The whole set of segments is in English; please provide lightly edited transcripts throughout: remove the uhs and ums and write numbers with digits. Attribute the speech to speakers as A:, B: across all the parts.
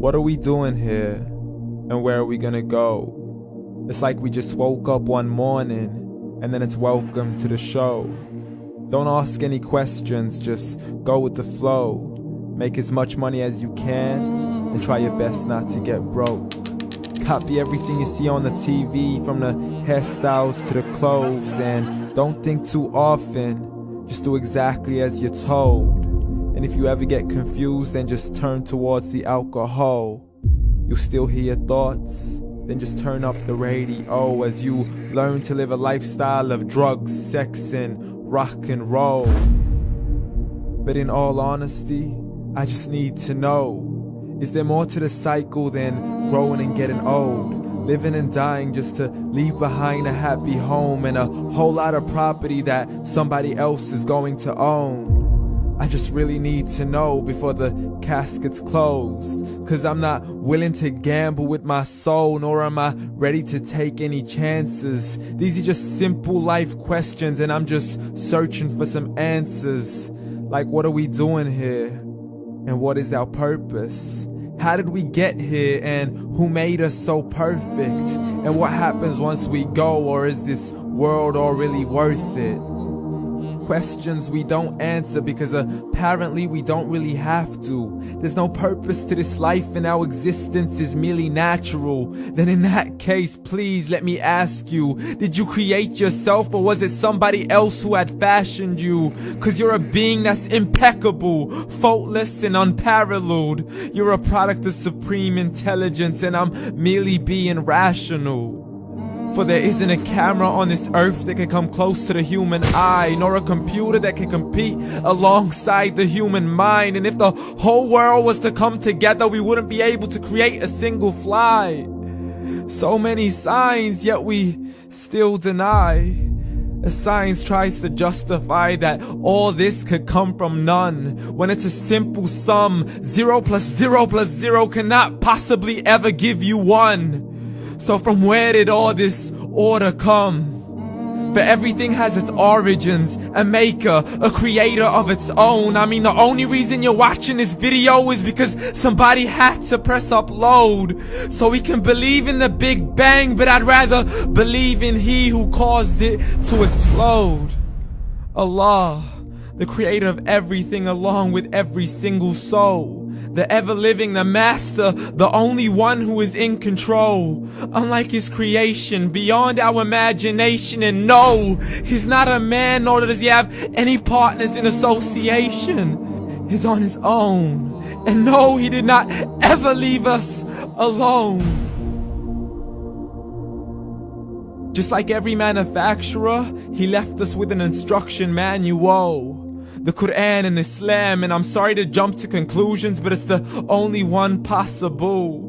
A: What are we doing here? And where are we gonna go? It's like we just woke up one morning and then it's welcome to the show. Don't ask any questions, just go with the flow. Make as much money as you can and try your best not to get broke. Copy everything you see on the TV, from the hairstyles to the clothes, and don't think too often, just do exactly as you're told. And if you ever get confused, then just turn towards the alcohol. You'll still hear your thoughts, then just turn up the radio as you learn to live a lifestyle of drugs, sex, and rock and roll. But in all honesty, I just need to know, is there more to the cycle than growing and getting old? Living and dying just to leave behind a happy home and a whole lot of property that somebody else is going to own. I just really need to know before the casket's closed, 'cause I'm not willing to gamble with my soul, nor am I ready to take any chances. These are just simple life questions and I'm just searching for some answers. Like, what are we doing here? And what is our purpose? How did we get here, and who made us so perfect? And what happens once we go, or is this world all really worth it? Questions we don't answer because apparently we don't really have to. There's no purpose to this life and our existence is merely natural. Then in that case, please let me ask you, did you create yourself, or was it somebody else who had fashioned you? 'Cause you're a being that's impeccable, faultless and unparalleled. You're a product of supreme intelligence and I'm merely being rational. For there isn't a camera on this earth that can come close to the human eye, nor a computer that can compete alongside the human mind. And if the whole world was to come together, we wouldn't be able to create a single fly. So many signs, yet we still deny. As science tries to justify that all this could come from none, when it's a simple sum. 0 plus 0 plus 0 cannot possibly ever give you 1. So from where did all this order come? For everything has its origins, a maker, a creator of its own. I mean, the only reason you're watching this video is because somebody had to press upload. So we can believe in the Big Bang, but I'd rather believe in He who caused it to explode. Allah, the creator of everything along with every single soul. The ever-living, the master, the only one who is in control. Unlike his creation, beyond our imagination. And no, he's not a man, nor does he have any partners in association. He's on his own. And no, he did not ever leave us alone. Just like every manufacturer, he left us with an instruction manual. The Quran and Islam, and I'm sorry to jump to conclusions, but it's the only one possible.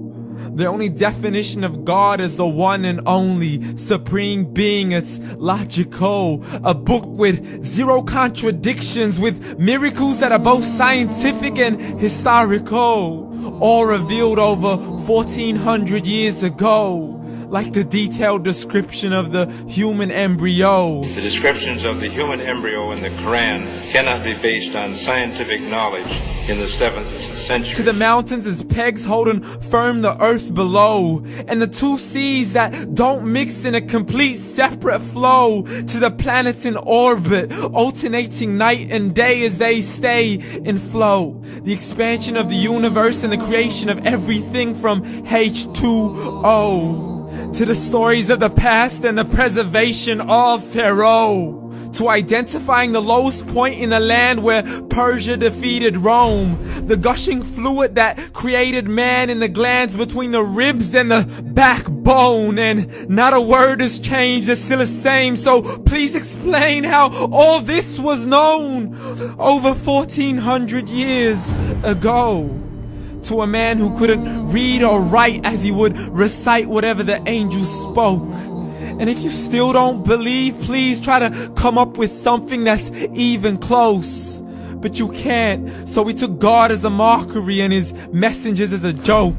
A: The only definition of God is the one and only supreme being. It's logical, a book with 0 contradictions, with miracles that are both scientific and historical, all revealed over 1400 years ago. Like the detailed description of the human embryo.
B: The descriptions of the human embryo in the Quran cannot be based on scientific knowledge in the 7th century.
A: To the mountains as pegs holding firm the earth below, and the 2 seas that don't mix in a complete separate flow. To the planets in orbit, alternating night and day as they stay in flow. The expansion of the universe and the creation of everything from H2O. To the stories of the past and the preservation of Pharaoh. To identifying the lowest point in the land where Persia defeated Rome. The gushing fluid that created man in the glands between the ribs and the backbone. And not a word has changed, it's still the same. So please explain how all this was known over 1400 years ago. To a man who couldn't read or write, as he would recite whatever the angels spoke. And if you still don't believe, please try to come up with something that's even close. But you can't, so we took God as a mockery and his messengers as a joke.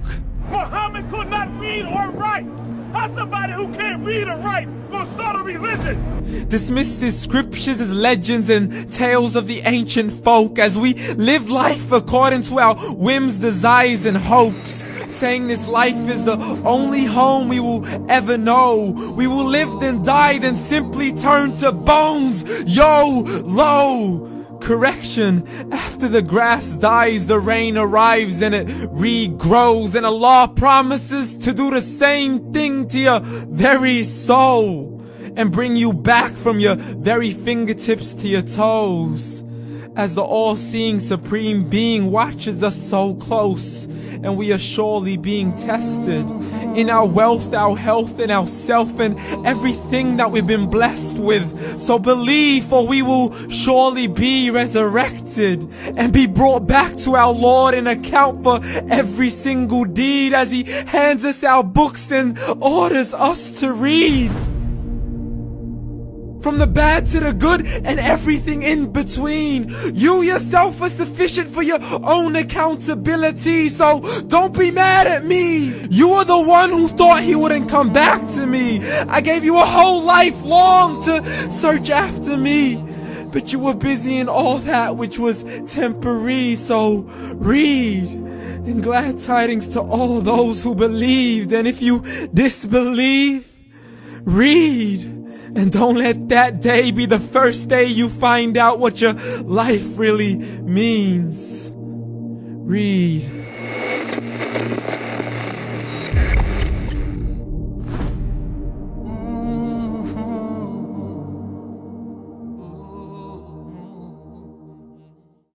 C: Muhammad could not read or write. How somebody who can't read or write gonna start a religion?
A: Dismissed his scriptures as legends and tales of the ancient folk, as we live life according to our whims, desires, and hopes. saying this life is the only home we will ever know. We will live then die, then simply turn to bones. YOLO! Correction, after the grass dies, the rain arrives and it regrows, and Allah promises to do the same thing to your very soul and bring you back from your very fingertips to your toes, as the all-seeing supreme being watches us so close, and we are surely being tested in our wealth, our health, and our self, and everything that we've been blessed with. So believe, for we will surely be resurrected and be brought back to our Lord and account for every single deed, as He hands us our books and orders us to read. From the bad to the good and everything in between. You yourself are sufficient for your own accountability, so don't be mad at me. You are the one who thought He wouldn't come back to me. I gave you a whole life long to search after me, but you were busy in all that which was temporary. So read, and glad tidings to all those who believed. And if you disbelieve, read. And don't let that day be the first day you find out what your life really means. Read.